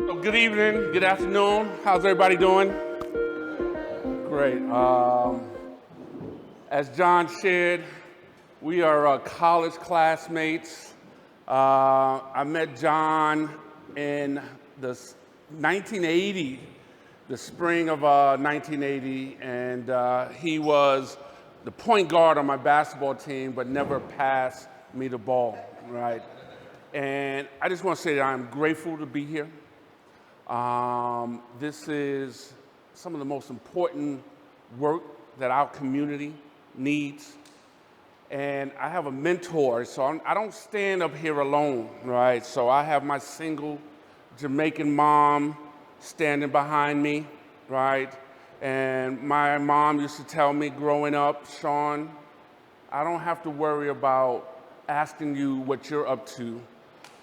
So good evening, good afternoon. How's everybody doing? Great. As John shared, we are college classmates. I met John in the 1980, the spring of 1980, and he was the point guard on my basketball team, but never passed me the ball, right? And I just want to say that I'm grateful to be here. This is some of the most important work that our community needs. And I have a mentor, so I don't stand up here alone, right? So I have my single Jamaican mom standing behind me, right? And my mom used to tell me growing up, Shawn, I don't have to worry about asking you what you're up to.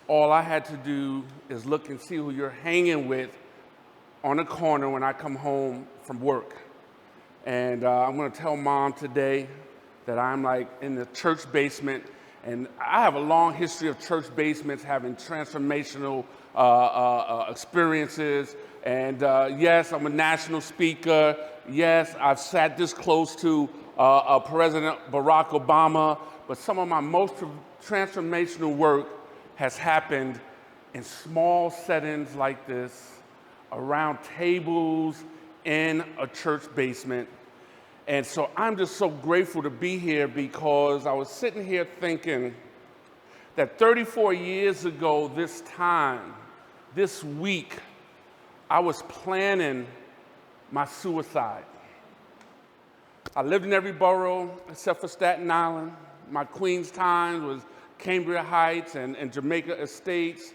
All I had to do is look and see who you're hanging with on the corner when I come home from work. And I'm gonna tell Mom today that I'm like in the church basement, and I have a long history of church basements having transformational experiences. And yes, I'm a national speaker. Yes, I've sat this close to President Barack Obama, but some of my most transformational work has happened in small settings like this, around tables in a church basement. And so I'm just so grateful to be here, because I was sitting here thinking that 34 years ago this time, this week, I was planning my suicide. I lived in every borough except for Staten Island. My Queens times was Cambria Heights and Jamaica Estates.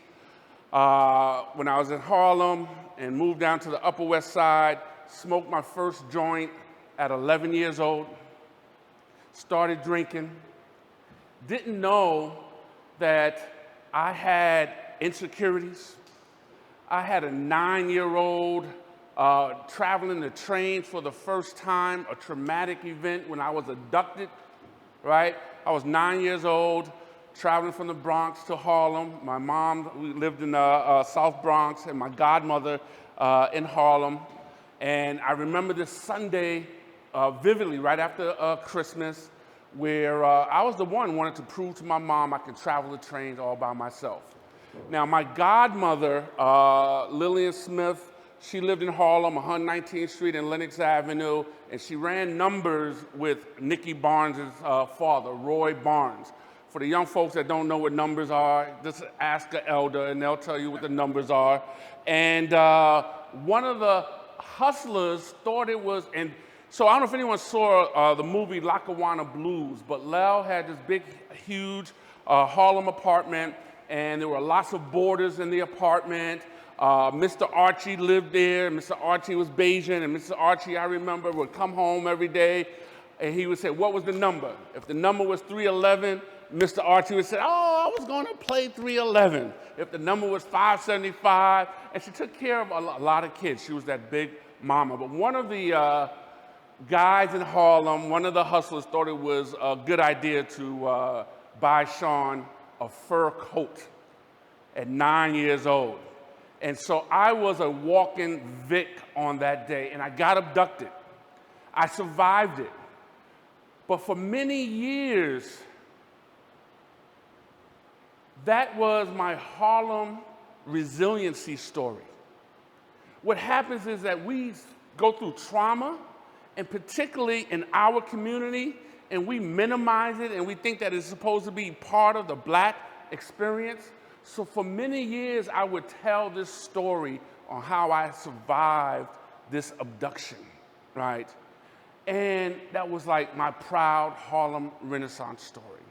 When I was in Harlem and moved down to the Upper West Side, smoked my first joint at 11 years old, started drinking, didn't know that I had insecurities. I had a 9-year-old traveling the train for the first time, a traumatic event when I was abducted, right? I was 9 years old, traveling from the Bronx to Harlem. My mom, we lived in the South Bronx, and my godmother in Harlem. And I remember this Sunday vividly, right after Christmas, where I was the one who wanted to prove to my mom I could travel the trains all by myself. Now, my godmother, Lillian Smith, she lived in Harlem, 119th Street and Lenox Avenue, and she ran numbers with Nicky Barnes' father, Roy Barnes. For the young folks that don't know what numbers are, just ask an elder and they'll tell you what the numbers are. And one of the hustlers thought it was, and so I don't know if anyone saw the movie Lackawanna Blues, but Lel had this big, huge Harlem apartment, and there were lots of boarders in the apartment. Mr. Archie lived there. Mr. Archie was Bayesian, and Mr. Archie, I remember, would come home every day, and he would say, what was the number? If the number was 311, Mr. Archie would say, oh, I was going to play 311. If the number was 575, and she took care of a lot of kids. She was that big mama. But one of the guys in Harlem, one of the hustlers, thought it was a good idea to buy Shawn a fur coat at 9 years old. And so I was a walking Vic on that day, and I got abducted. I survived it. But for many years, that was my Harlem resiliency story. What happens is that we go through trauma, and particularly in our community, and we minimize it, and we think that it's supposed to be part of the Black experience. So for many years, I would tell this story on how I survived this abduction, right? And that was like my proud Harlem Renaissance story.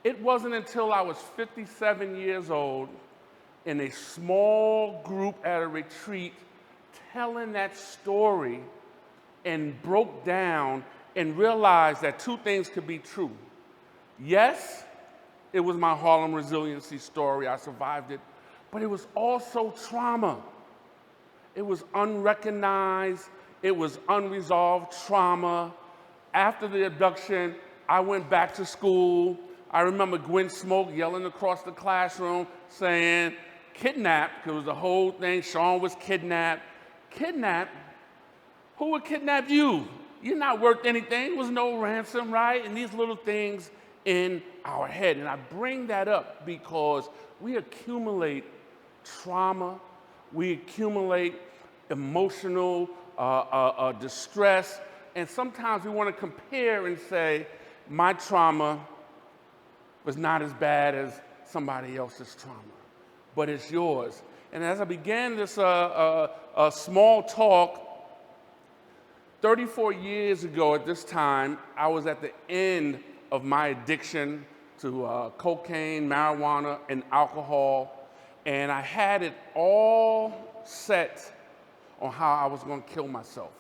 It wasn't until I was 57 years old in a small group at a retreat telling that story and broke down and realized that two things could be true. Yes, it was my Harlem resiliency story, I survived it, but it was also trauma. It was unrecognized, it was unresolved trauma. After the abduction, I went back to school. I remember Gwen Smoke yelling across the classroom saying, kidnapped, because it was the whole thing, Shawn was kidnapped. Kidnapped? Who would kidnap you? You're not worth anything. There was no ransom, right? And these little things in our head. And I bring that up because we accumulate trauma, we accumulate emotional distress, and sometimes we want to compare and say, my trauma was not as bad as somebody else's trauma, but it's yours. And as I began this small talk, 34 years ago at this time, I was at the end of my addiction to cocaine, marijuana, and alcohol, and I had it all set on how I was going to kill myself.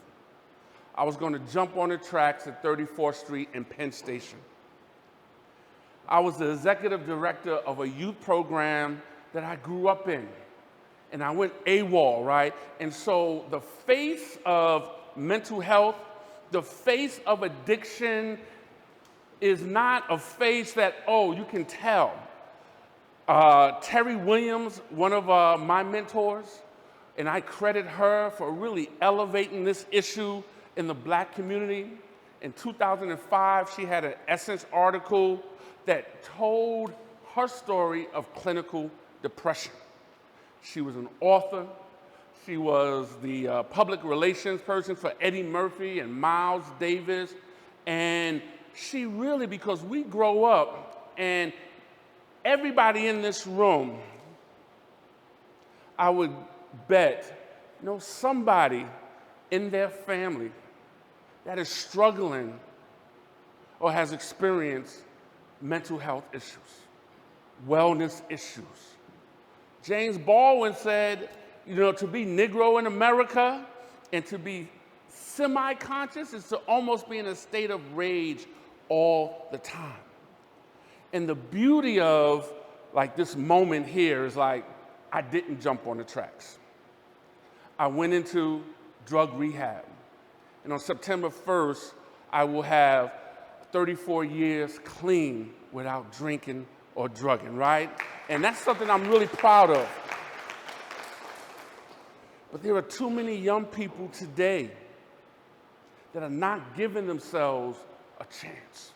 I was going to jump on the tracks at 34th Street and Penn Station. I was the executive director of a youth program that I grew up in, and I went AWOL, right? And so the face of mental health, the face of addiction is not a face that, oh, you can tell. Terry Williams, one of my mentors, and I credit her for really elevating this issue in the Black community. In 2005, she had an Essence article that told her story of clinical depression. She was an author. She was the public relations person for Eddie Murphy and Miles Davis. And she really, because we grow up and everybody in this room, I would bet, knows somebody in their family that is struggling or has experienced mental health issues, wellness issues. James Baldwin said, you know, to be Negro in America and to be semi-conscious is to almost be in a state of rage all the time. And the beauty of like this moment here is like, I didn't jump on the tracks. I went into drug rehab. And on September 1st, I will have 34 years clean without drinking or drugging, right? And that's something I'm really proud of. But there are too many young people today that are not giving themselves a chance.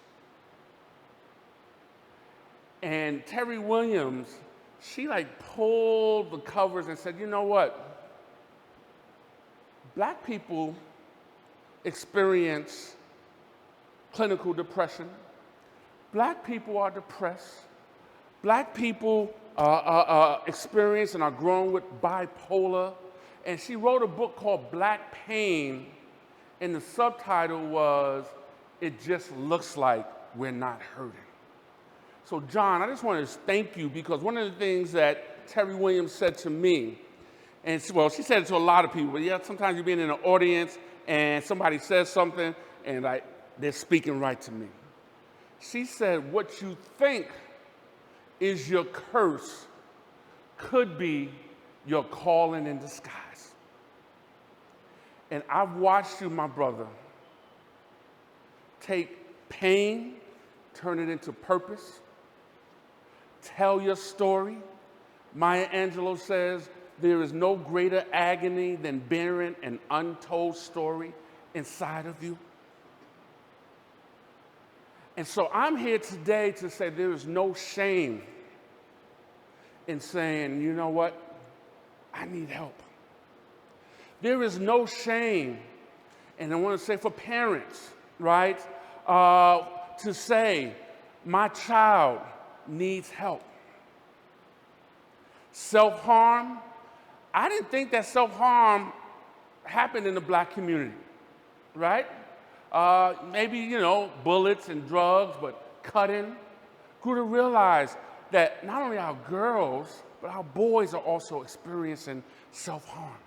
And Terry Williams, she like pulled the covers and said, you know what? Black people experience clinical depression. Black people are depressed. Black people experience and are growing with bipolar. And she wrote a book called Black Pain, and the subtitle was, It Just Looks Like We're Not Hurting. So John, I just want to thank you, because one of the things that Terry Williams said to me, and well, she said it to a lot of people, but yeah, sometimes you're being in an audience and somebody says something and like they're speaking right to me. She said, what you think is your curse could be your calling in disguise. And I've watched you, my brother, take pain, turn it into purpose, tell your story. Maya Angelou says, there is no greater agony than bearing an untold story inside of you. And so I'm here today to say there is no shame in saying, you know what, I need help. There is no shame, and I want to say for parents, right, to say, my child needs help. Self-harm, I didn't think that self-harm happened in the Black community, right? Maybe, you know, bullets and drugs, but cutting. Grew to realize that not only our girls, but our boys are also experiencing self-harm.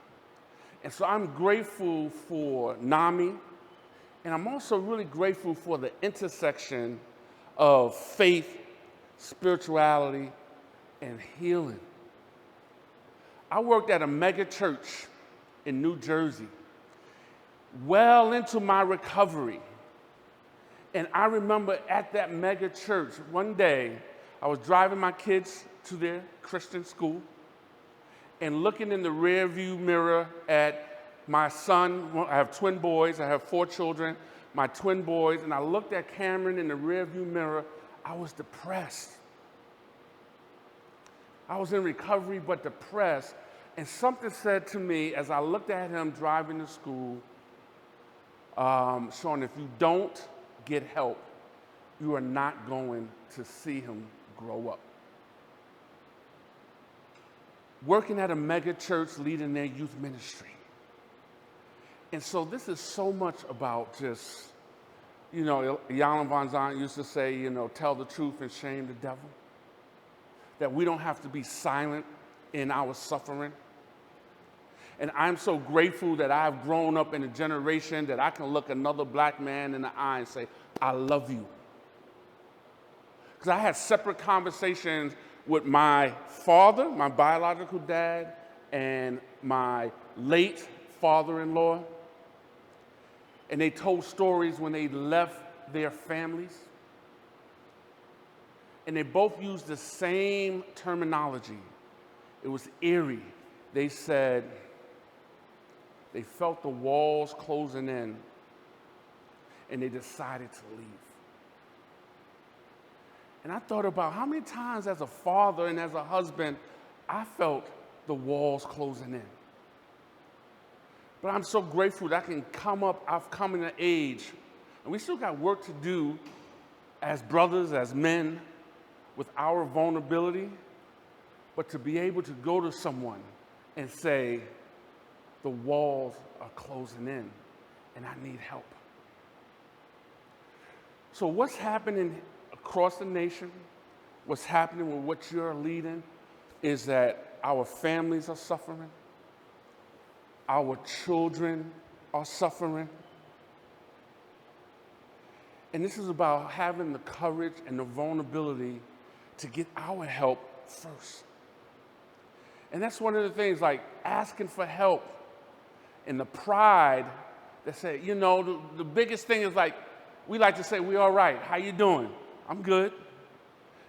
And so I'm grateful for NAMI, and I'm also really grateful for the intersection of faith, spirituality, and healing. I worked at a mega church in New Jersey, well into my recovery. And I remember at that mega church, one day, I was driving my kids to their Christian school, and looking in the rearview mirror at my son. I have twin boys. I have 4 children, my twin boys, and I looked at Cameron in the rearview mirror. I was depressed. I was in recovery but depressed, and something said to me as I looked at him driving to school, Shawn, if you don't get help, you are not going to see him grow up. Working at a mega church, leading their youth ministry. And so this is so much about just, Jan Van Zant used to say, tell the truth and shame the devil. That we don't have to be silent in our suffering. And I'm so grateful that I've grown up in a generation that I can look another black man in the eye and say, I love you. Because I had separate conversations with my father, my biological dad, and my late father-in-law. And they told stories when they left their families. And they both used the same terminology. It was eerie. They said they felt the walls closing in, and they decided to leave. And I thought about how many times as a father and as a husband, I felt the walls closing in. But I'm so grateful that I've come in an age, and we still got work to do as brothers, as men, with our vulnerability, but to be able to go to someone and say, the walls are closing in, and I need help. So what's happening across the nation, what's happening with what you're leading, is that our families are suffering, our children are suffering, and this is about having the courage and the vulnerability to get our help first. And that's one of the things, like asking for help and the pride that say, the biggest thing is like, we like to say, we all right, how you doing? I'm good.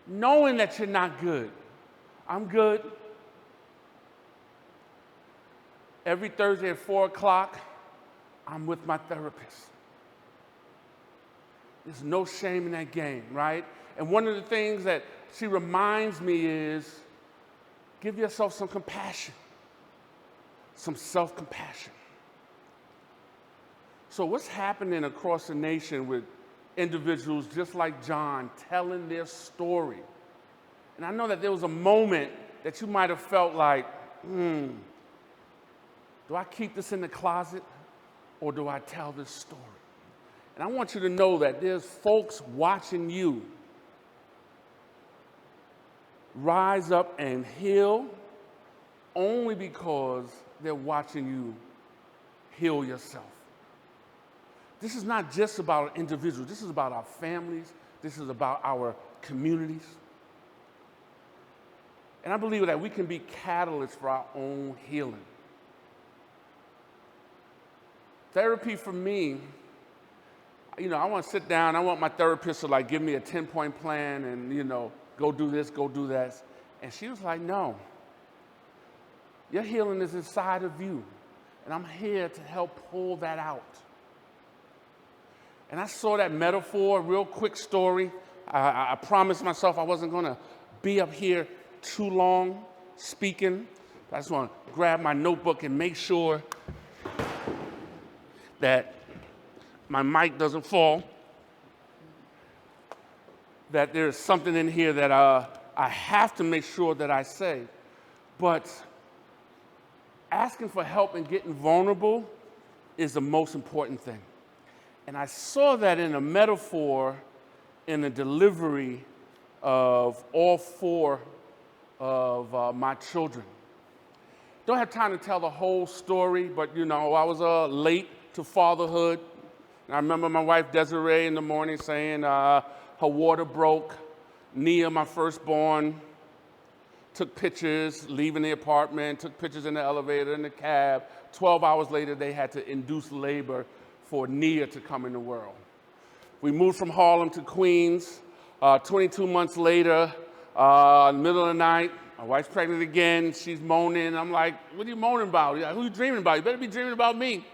Knowing that you're not good. I'm good. Every Thursday at 4 o'clock, I'm with my therapist. There's no shame in that game, right? And one of the things that she reminds me is, give yourself some compassion, some self-compassion. So what's happening across the nation with individuals just like John telling their story? And I know that there was a moment that you might have felt like, do I keep this in the closet or do I tell this story? And I want you to know that there's folks watching you rise up and heal only because they're watching you heal yourself. This is not just about individuals. This is about our families. This is about our communities. And I believe that we can be catalysts for our own healing. Therapy for me, I want to sit down. I want my therapist to give me a 10-point plan and, go do this, go do that. And she was like, no. Your healing is inside of you. And I'm here to help pull that out. And I saw that metaphor, real quick story. I promised myself I wasn't going to be up here too long speaking. I just want to grab my notebook and make sure that my mic doesn't fall, that there's something in here that I have to make sure that I say. But asking for help and getting vulnerable is the most important thing. And I saw that in a metaphor in the delivery of all 4 of my children. Don't have time to tell the whole story, but I was late to fatherhood. And I remember my wife Desiree in the morning saying her water broke. Nia, my firstborn, took pictures leaving the apartment, took pictures in the elevator, in the cab. 12 hours later, they had to induce labor for Nia to come in the world. We moved from Harlem to Queens. 22 months later, in the middle of the night, My wife's pregnant again. She's moaning. I'm like, what are you moaning about? Who are you dreaming about? You better be dreaming about me.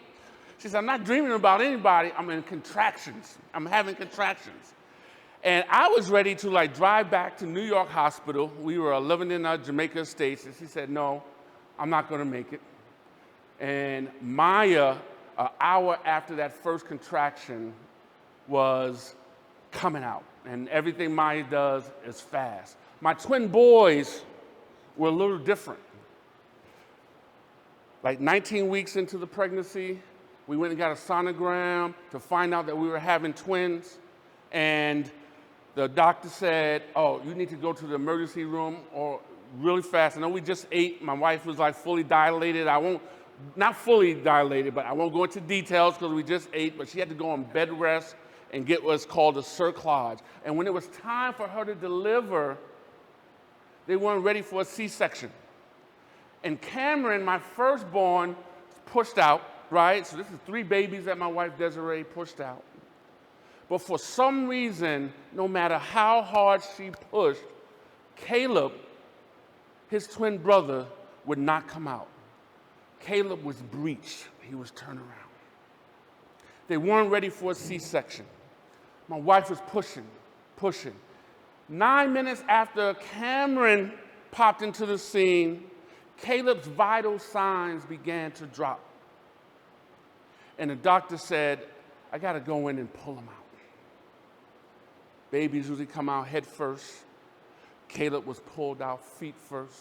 She said, I'm not dreaming about anybody. I'm in contractions. I'm having contractions. And I was ready to like drive back to New York Hospital. We were living in Jamaica Estates. And she said, no, I'm not going to make it. And Maya, an hour after that first contraction, was coming out. And everything Maya does is fast. My twin boys were a little different. Like 19 weeks into the pregnancy, we went and got a sonogram to find out that we were having twins. And the doctor said, oh, you need to go to the emergency room or really fast. I know we just ate. My wife was like fully dilated. Not fully dilated, but I won't go into details because we just ate, but she had to go on bed rest and get what's called a cerclage. And when it was time for her to deliver, they weren't ready for a C-section. And Cameron, my firstborn, pushed out, right? So this is 3 babies that my wife Desiree pushed out. But for some reason, no matter how hard she pushed, Caleb, his twin brother, would not come out. Caleb was breached. He was turned around. They weren't ready for a C-section. My wife was pushing. 9 minutes after Cameron popped into the scene, Caleb's vital signs began to drop. And the doctor said, I got to go in and pull him out. Babies usually come out head first. Caleb was pulled out feet first.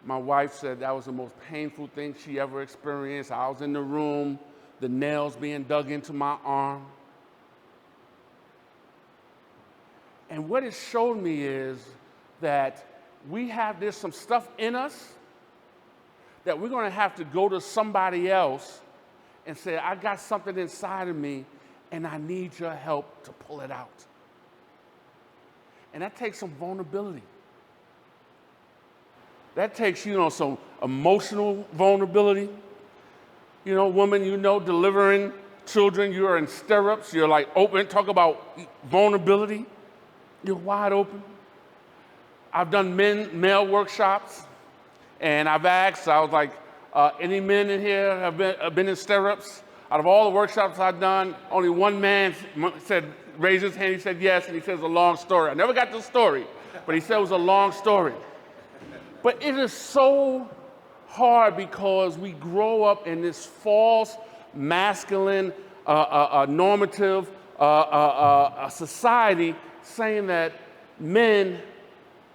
My wife said that was the most painful thing she ever experienced. I was in the room, the nails being dug into my arm. And what it showed me is that there's some stuff in us that we're going to have to go to somebody else and say, I got something inside of me and I need your help to pull it out. And that takes some vulnerability. That takes, some emotional vulnerability. Woman, delivering children, you're in stirrups, you're like open, talk about vulnerability. You're wide open. I've done male workshops, and I've asked, I was like, any men in here have been in stirrups? Out of all the workshops I've done, only one man raised his hand, he said yes, and he says a long story. I never got the story, but he said it was a long story. But it is so hard because we grow up in this false, masculine, normative society saying that men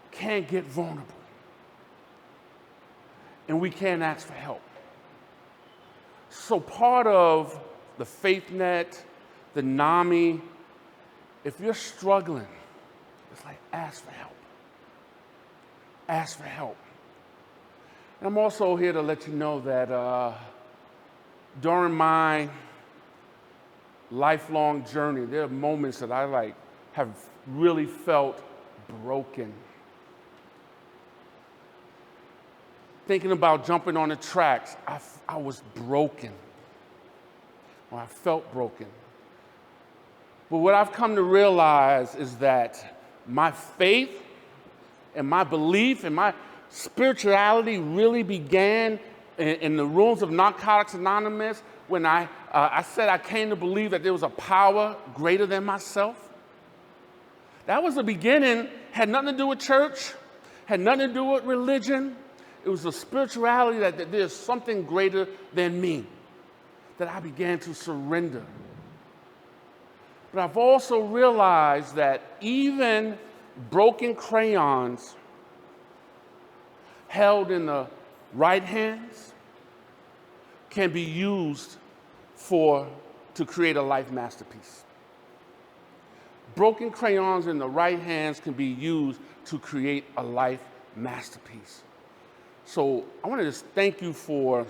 can't get vulnerable and we can't ask for help. So part of the FaithNet, the NAMI, if you're struggling, it's like ask for help. Ask for help. And I'm also here to let you know that during my lifelong journey, there are moments that I have really felt broken. Thinking about jumping on the tracks, I was broken, or I felt broken. But what I've come to realize is that my faith and my belief and my spirituality really began in the rooms of Narcotics Anonymous when I said I came to believe that there was a power greater than myself. That was the beginning, had nothing to do with church, had nothing to do with religion. It was a spirituality that there's something greater than me, that I began to surrender. But I've also realized that even broken crayons held in the right hands can be used to create a life masterpiece. Broken crayons in the right hands can be used to create a life masterpiece. So I want to just thank you for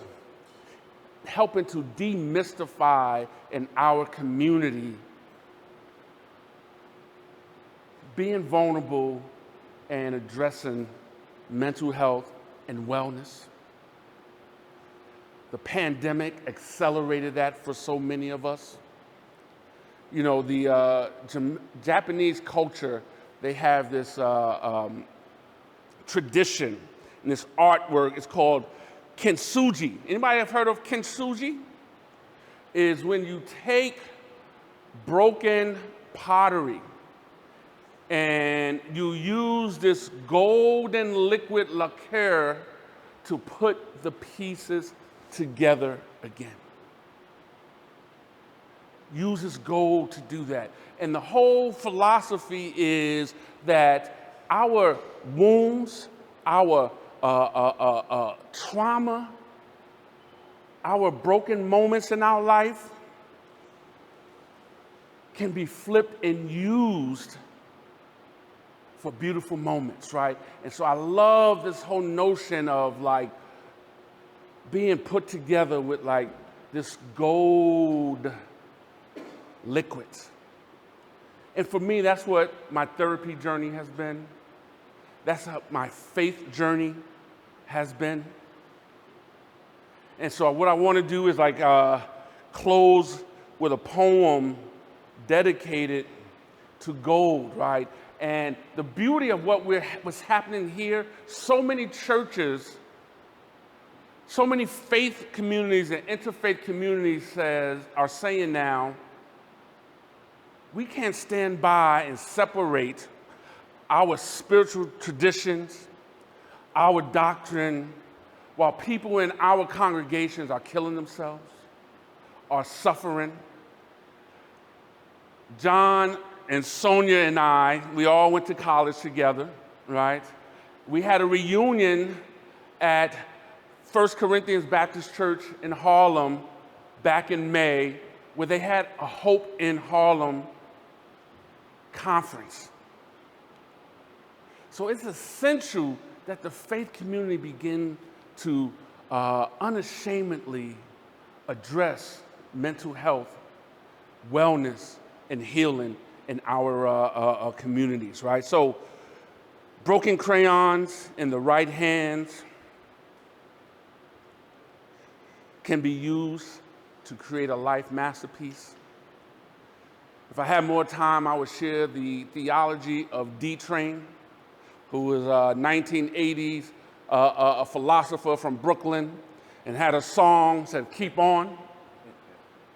helping to demystify in our community being vulnerable and addressing mental health and wellness. The pandemic accelerated that for so many of us. The Japanese culture, they have this tradition and this artwork. It's called kintsugi. Anybody have heard of kintsugi? Is when you take broken pottery and you use this golden liquid lacquer to put the pieces together again. Uses gold to do that. And the whole philosophy is that our wounds, our trauma, our broken moments in our life can be flipped and used for beautiful moments, right? And so I love this whole notion of like being put together with like this gold liquids. And for me, that's what my therapy journey has been. That's how my faith journey has been. And so what I want to do is like close with a poem dedicated to gold, right? And the beauty of what's happening here, so many churches, so many faith communities and interfaith communities are saying now, we can't stand by and separate our spiritual traditions, our doctrine, while people in our congregations are killing themselves, are suffering. John and Sonia and I, we all went to college together, right? We had a reunion at 1 Corinthians Baptist Church in Harlem back in May, where they had a Hope in Harlem conference. So it's essential that the faith community begin to unashamedly address mental health, wellness, and healing in our communities, right? So broken crayons in the right hands can be used to create a life masterpiece. If I had more time, I would share the theology of D-Train, who was a 1980s a philosopher from Brooklyn and had a song said, "Keep on."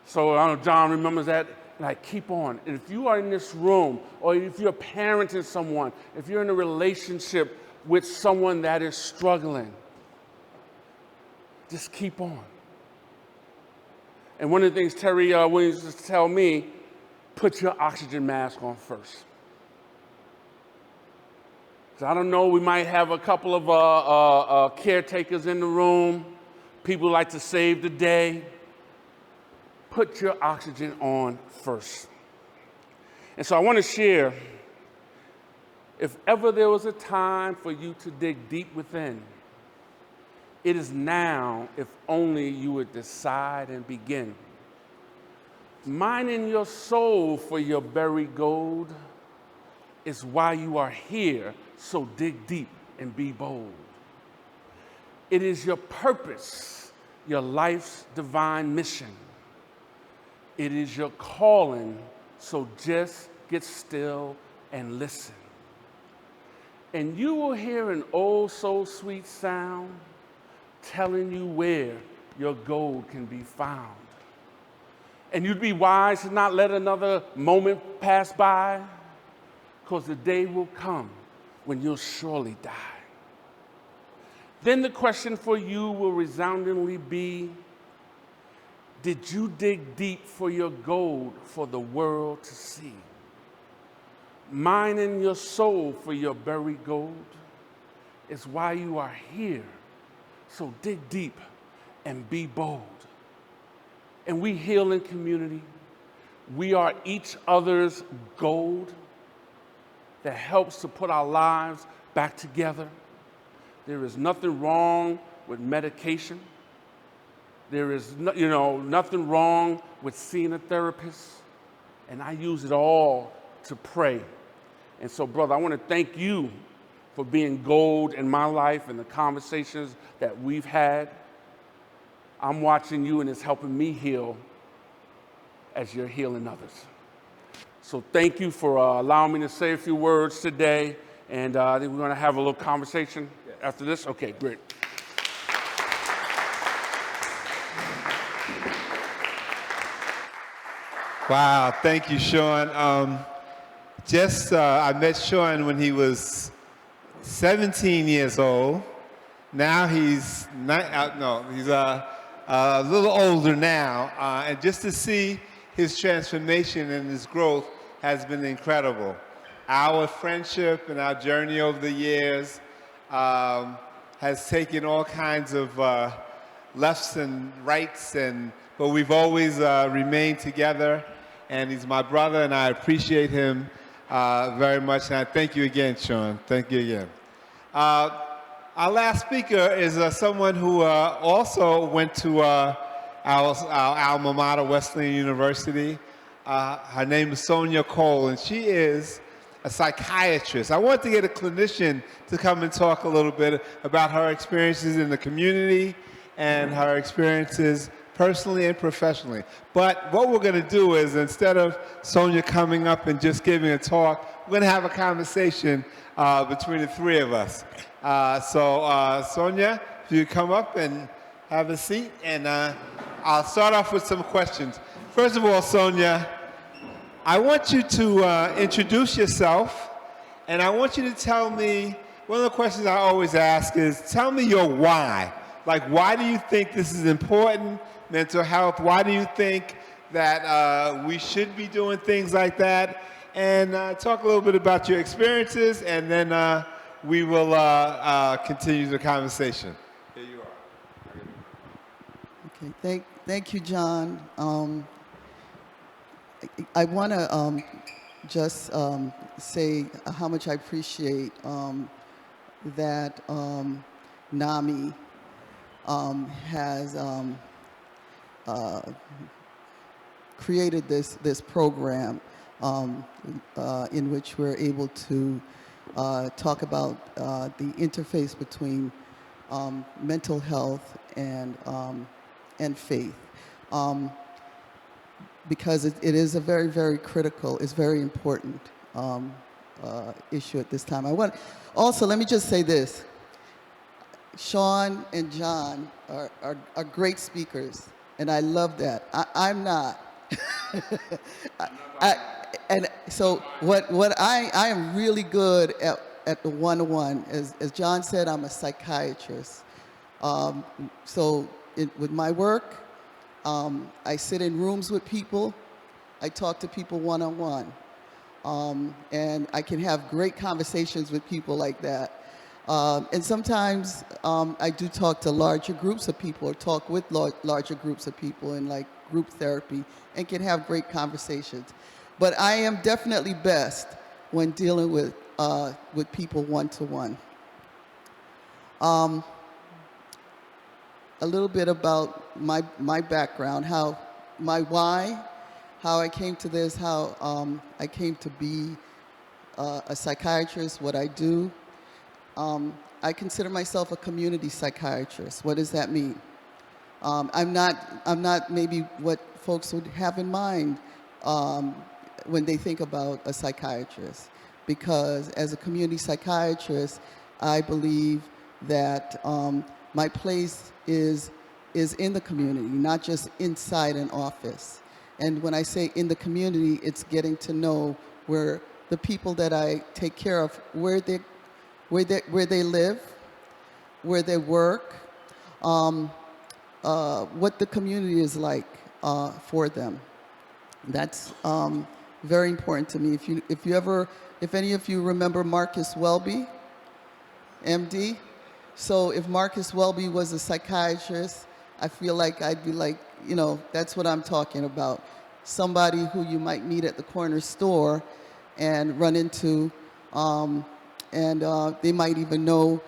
So I don't know, John remembers that, like, keep on. And if you are in this room, or if you're parenting someone, if you're in a relationship with someone that is struggling, just keep on. And one of the things Terry Williams used to tell me, put your oxygen mask on first. So I don't know, we might have a couple of caretakers in the room. People like to save the day. Put your oxygen on first. And so I want to share, if ever there was a time for you to dig deep within, it is now, if only you would decide and begin. Mining your soul for your buried gold is why you are here, so dig deep and be bold. It is your purpose, your life's divine mission. It is your calling, so just get still and listen. And you will hear an oh so sweet sound telling you where your gold can be found. And you'd be wise to not let another moment pass by, because the day will come when you'll surely die. Then the question for you will resoundingly be, did you dig deep for your gold for the world to see? Mining your soul for your buried gold is why you are here. So dig deep and be bold. And we heal in community. We are each other's gold that helps to put our lives back together. There is nothing wrong with medication. There is nothing wrong with seeing a therapist. And I use it all to pray. And so, brother, I want to thank you for being gold in my life and the conversations that we've had. I'm watching you, and it's helping me heal as you're healing others. So thank you for allowing me to say a few words today. And I think we're going to have a little conversation after this. Okay, great. Wow, thank you, Shawn. I met Shawn when he was 17 years old. Now he's a little older now, and just to see his transformation and his growth has been incredible. Our friendship and our journey over the years has taken all kinds of lefts and rights, but we've always remained together. And he's my brother, and I appreciate him very much. And I thank you again, Shawn. Thank you again. Our last speaker is someone who also went to our alma mater, Wesleyan University. Her name is Sonia Cole, and she is a psychiatrist. I want to get a clinician to come and talk a little bit about her experiences in the community and her experiences personally and professionally. But what we're going to do is, instead of Sonia coming up and just giving a talk, we're going to have a conversation between the three of us. Sonia, if you come up and have a seat, and I'll start off with some questions. First of all, Sonia, I want you to introduce yourself, and I want you to tell me, one of the questions I always ask is, tell me your why. Like, why do you think this is important, mental health? Why do you think that we should be doing things like that? And talk a little bit about your experiences, and then we will continue the conversation. Here you are. Okay, thank you, John. I want to just say how much I appreciate that NAMI has created this program in which we're able to talk about the interface between mental health and faith, because it is a very, very critical, it's very important issue at this time. Also, let me just say this. Shawn and John are great speakers, and I love that. I'm not. And so what I am really good at the one-on-one, as John said, I'm a psychiatrist. With my work, I sit in rooms with people, I talk to people one-on-one, and I can have great conversations with people like that. And sometimes I do talk to larger groups of people, or talk with larger groups of people in like group therapy, and can have great conversations. But I am definitely best when dealing with people one-to-one. A little bit about my background, my why, how I came to this, how I came to be a psychiatrist, what I do. I consider myself a community psychiatrist. What does that mean? I'm not maybe what folks would have in mind when they think about a psychiatrist, because as a community psychiatrist, I believe that my place is in the community, not just inside an office. And when I say in the community, it's getting to know where the people that I take care of, where they live, where they work, what the community is like for them. That's very important to me. If any of you remember Marcus Welby, MD, so if Marcus Welby was a psychiatrist, I feel like I'd be like, that's what I'm talking about. Somebody who you might meet at the corner store and run into, and they might even know,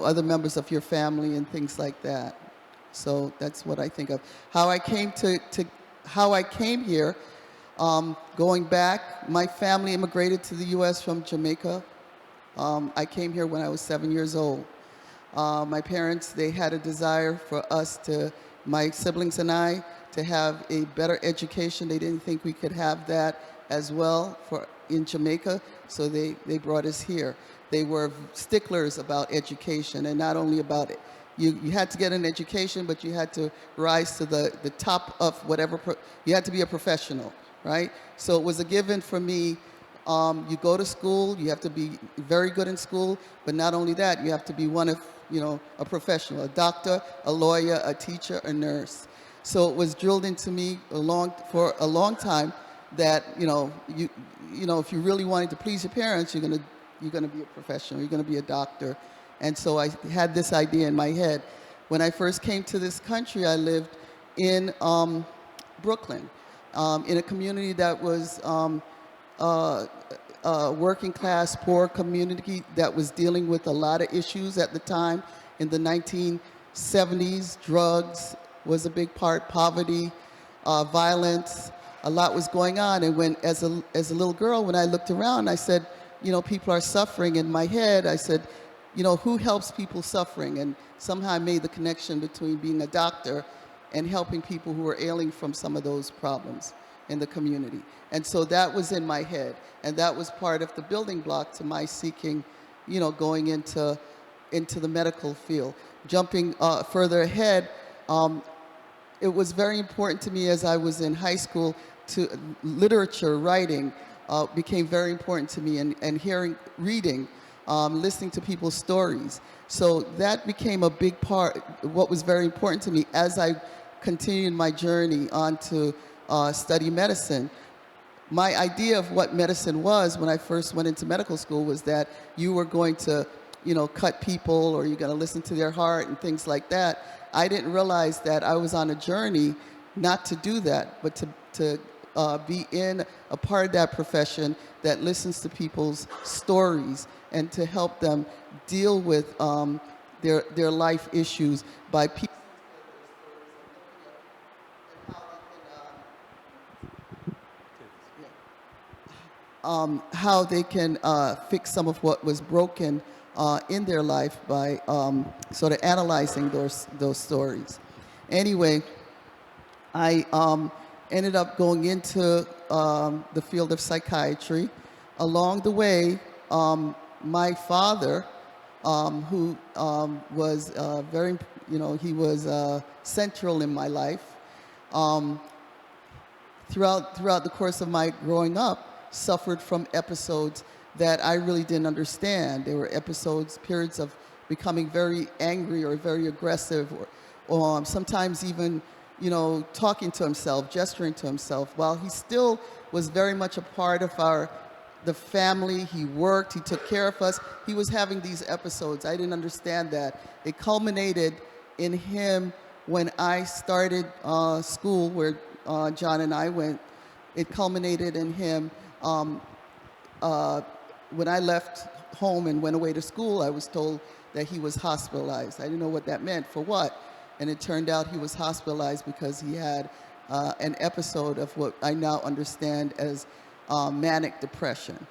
other members of your family and things like that. So that's what I think of. How I came how I came here, going back, my family immigrated to the U.S. from Jamaica. I came here when I was 7 years old. My parents, they had a desire for us my siblings and I, to have a better education. They didn't think we could have that as well in Jamaica, so they brought us here. They were sticklers about education, and not only about it. You had to get an education, but you had to rise to the top of whatever, you had to be a professional, right? So it was a given for me. You go to school, you have to be very good in school, but not only that, you have to be one of, a professional, a doctor, a lawyer, a teacher, a nurse. So it was drilled into me for a long time that, if you really wanted to please your parents, you're gonna be a professional, you're gonna be a doctor. And so I had this idea in my head. When I first came to this country, I lived in Brooklyn, in a community that was working class, poor community that was dealing with a lot of issues at the time. In the 1970s, drugs was a big part, poverty, violence, a lot was going on. And when, as a little girl, when I looked around, I said, people are suffering. In my head, I said, who helps people suffering? And somehow I made the connection between being a doctor and helping people who are ailing from some of those problems in the community. And so that was in my head. And that was part of the building block to my seeking, going into the medical field. Jumping further ahead, it was very important to me as I was in high school to literature, writing became very important to me, and reading, listening to people's stories. So that became a big part, what was very important to me as I continued my journey on to study medicine. My idea of what medicine was when I first went into medical school was that you were going to, cut people, or you're going to listen to their heart and things like that. I didn't realize that I was on a journey not to do that, but to be in a part of that profession that listens to people's stories and to help them deal with their life issues by people. How they can fix some of what was broken in their life by sort of analyzing those stories. Anyway, I ended up going into the field of psychiatry. Along the way, my father, who was very, he was central in my life, throughout the course of my growing up, suffered from episodes that I really didn't understand. There were periods of becoming very angry or very aggressive, or sometimes even, talking to himself, gesturing to himself. While he still was very much a part of the family, he worked, he took care of us, he was having these episodes. I didn't understand that. It culminated in him when I started school, where John and I went. It culminated in him when I left home and went away to school. I was told that he was hospitalized. I didn't know what that meant, for what? And it turned out he was hospitalized because he had an episode of what I now understand as manic depression.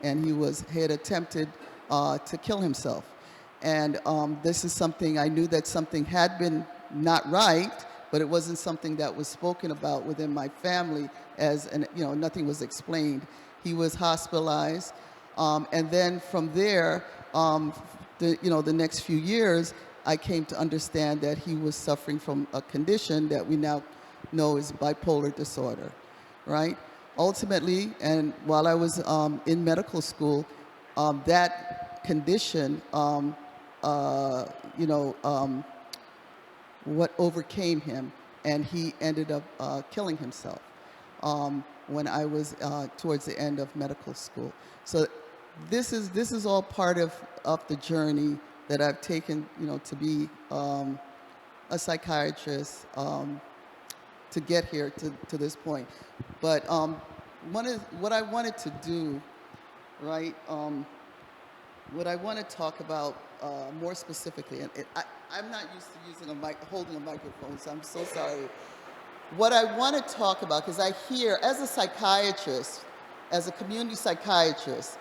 And he had attempted to kill himself. And this is something, I knew that something had been not right, but it wasn't something that was spoken about within my family, nothing was explained. He was hospitalized. And then from there, the next few years, I came to understand that he was suffering from a condition that we now know is bipolar disorder, right? Ultimately, and while I was in medical school, that condition, what overcame him, and he ended up killing himself when I was towards the end of medical school. So this is all part of the journey that I've taken, to be a psychiatrist, to get here to this point. But what I wanted to do, right, what I want to talk about more specifically, and I'm not used to using holding a microphone, so I'm so sorry. What I want to talk about, because I hear, as a psychiatrist, as a community psychiatrist,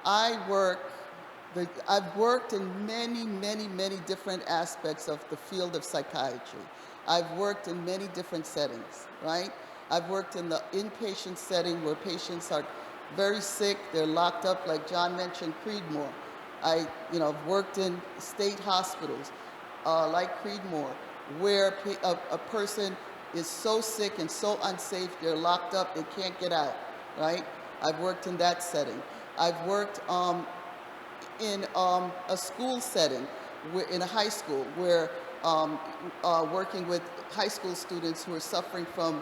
I've worked in many, many, many different aspects of the field of psychiatry. I've worked in many different settings, right? I've worked in the inpatient setting where patients are very sick. They're locked up, like John mentioned, Creedmoor. I, worked in state hospitals like Creedmoor, where a person is so sick and so unsafe, they're locked up, they can't get out, right? I've worked in that setting. I've worked in a school setting, in a high school, where working with high school students who are suffering from,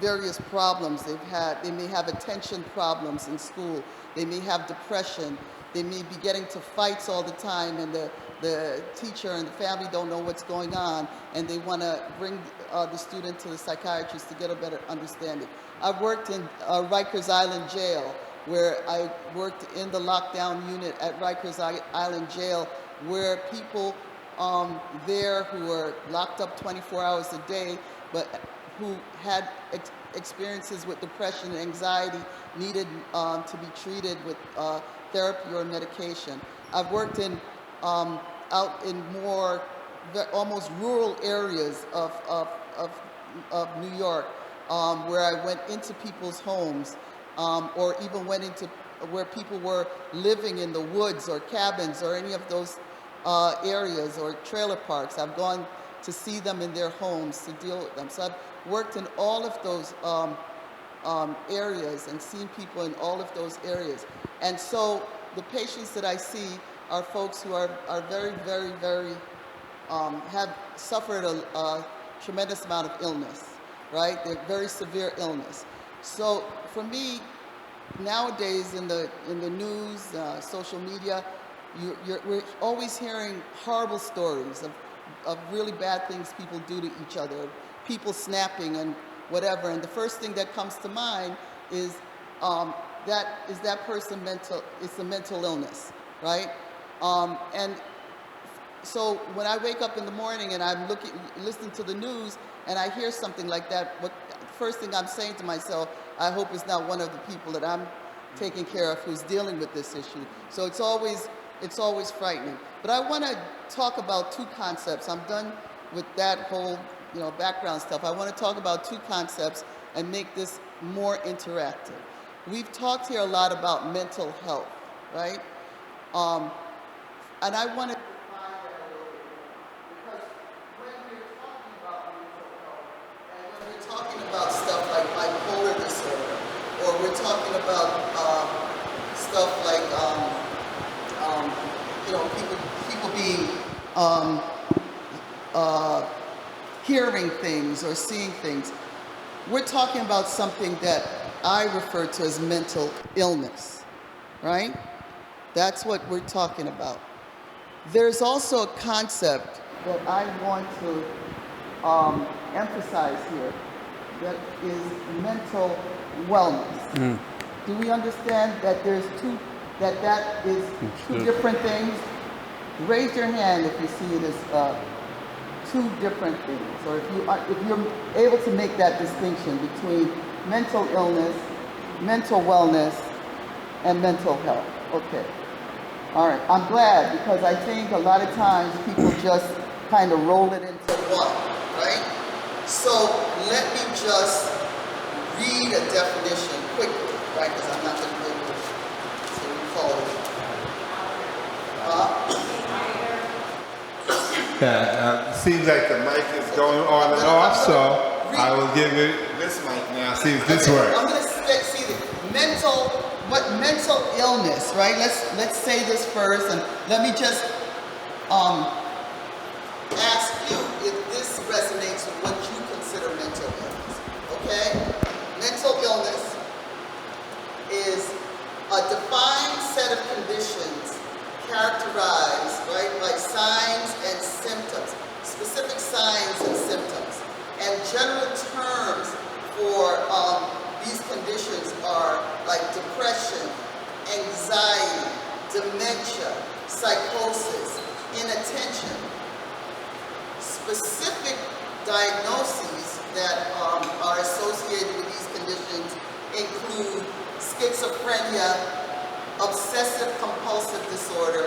various problems they've had. They may have attention problems in school. They may have depression. They may be getting to fights all the time, and the teacher and the family don't know what's going on, and they want to bring the student to the psychiatrist to get a better understanding. I've worked in Rikers Island Jail, where I worked in the lockdown unit at Rikers Island Jail, where people there who were locked up 24 hours a day, but who had experiences with depression and anxiety needed to be treated with therapy or medication. I've worked in out in more almost rural areas of New York, where I went into people's homes, or even went into where people were living in the woods or cabins or any of those areas or trailer parks. I've gone to see them in their homes to deal with them. So I've worked in all of those areas and seen people in all of those areas. And so the patients that I see are folks who are very, very, very, have suffered a tremendous amount of illness, right? They're very severe illness. So for me, nowadays in the news, social media, we're always hearing horrible stories of really bad things people do to each other, people snapping and whatever. And the first thing that comes to mind is that person it's a mental illness, right? And so when I wake up in the morning and I'm listening to the news and I hear something like that, first thing I'm saying to myself, I hope it's not one of the people that I'm taking care of who's dealing with this issue. So it's always frightening. But I want to talk about two concepts. I'm done with that whole background stuff. I want to talk about two concepts and make this more interactive. We've talked here a lot about mental health, right? And I want to define that a little bit more, because when we're talking about mental health, and when we're talking about stuff like bipolar disorder, or we're talking about stuff like people being hearing things or seeing things, we're talking about something that I refer to as mental illness, right? That's what we're talking about. There's also a concept that I want to emphasize here that is mental wellness. Do we understand that that is two different things? Raise your hand if you see it as two different things, or if you're able to make that distinction between mental illness, mental wellness, and mental health. Okay. All right. I'm glad, because I think a lot of times people just kind of roll it into one, right? So let me just read a definition quickly, right? Because I'm not going to be able to recall it. Yeah, it seems like the mic is going on and off, so I will give you this mic now, see if this works. I'm going to see the mental illness, right? Let's say this first, and let me just ask you if this resonates with what you consider mental illness, okay? Mental illness is a defined set of conditions characterized, right, by signs and symptoms, specific signs and symptoms. And general terms for these conditions are like depression, anxiety, dementia, psychosis, inattention. Specific diagnoses that are associated with these conditions include schizophrenia, obsessive compulsive disorder,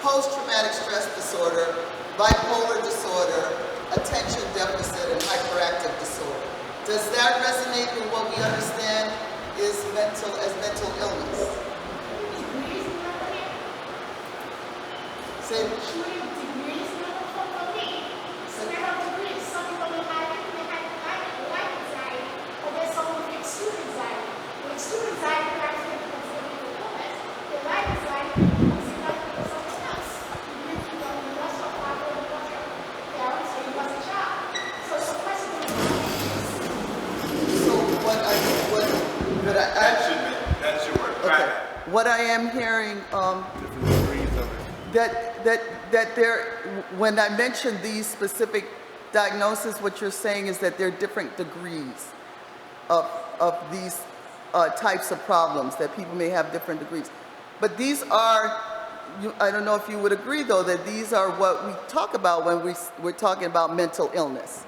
post-traumatic stress disorder, bipolar disorder, attention deficit, and hyperactive disorder. Does that resonate with what we understand is mental illness? Say, That's your word. okay. What I am hearing, Different degrees of it. that there, when I mention these specific diagnoses, what you're saying is that there are different degrees of these types of problems, that people may have different degrees. But these are, I don't know if you would agree though, that these are what we talk about when we're talking about mental illness.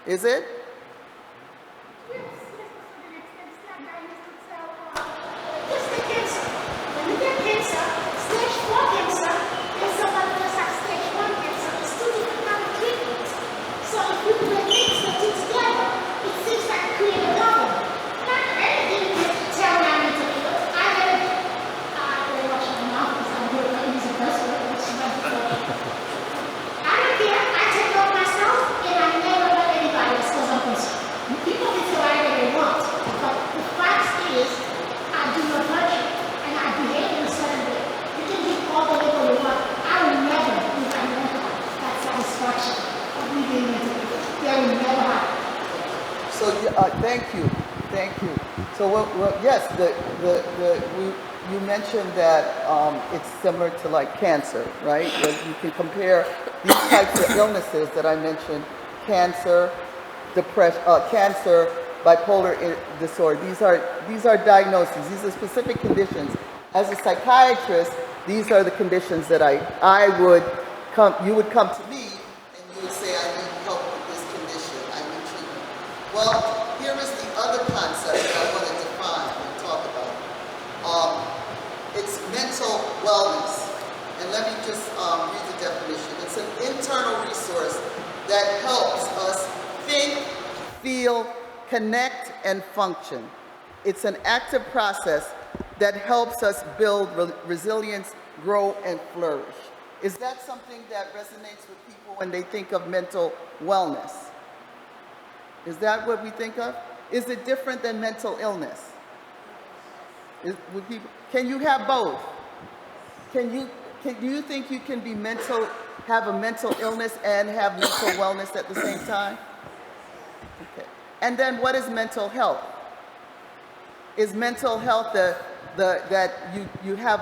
Is it? Thank you. So, yes, you mentioned that it's similar to like cancer, right? Where you can compare these types of illnesses that I mentioned: cancer, depression, cancer, bipolar disorder. These are diagnoses. These are specific conditions. As a psychiatrist, these are the conditions that you would come to me and you would say, I need help with this condition. I need treatment. Well, here is the other concept that I want to define and talk about. It's mental wellness. And let me just read the definition. It's an internal resource that helps us think, feel, connect, and function. It's an active process that helps us build resilience, grow, and flourish. Is that something that resonates with people when they think of mental wellness? Is that what we think of? Is it different than mental illness? Can you have both? Do you think you can be have a mental illness and have mental wellness at the same time? Okay. And then what is mental health? Is mental health that you have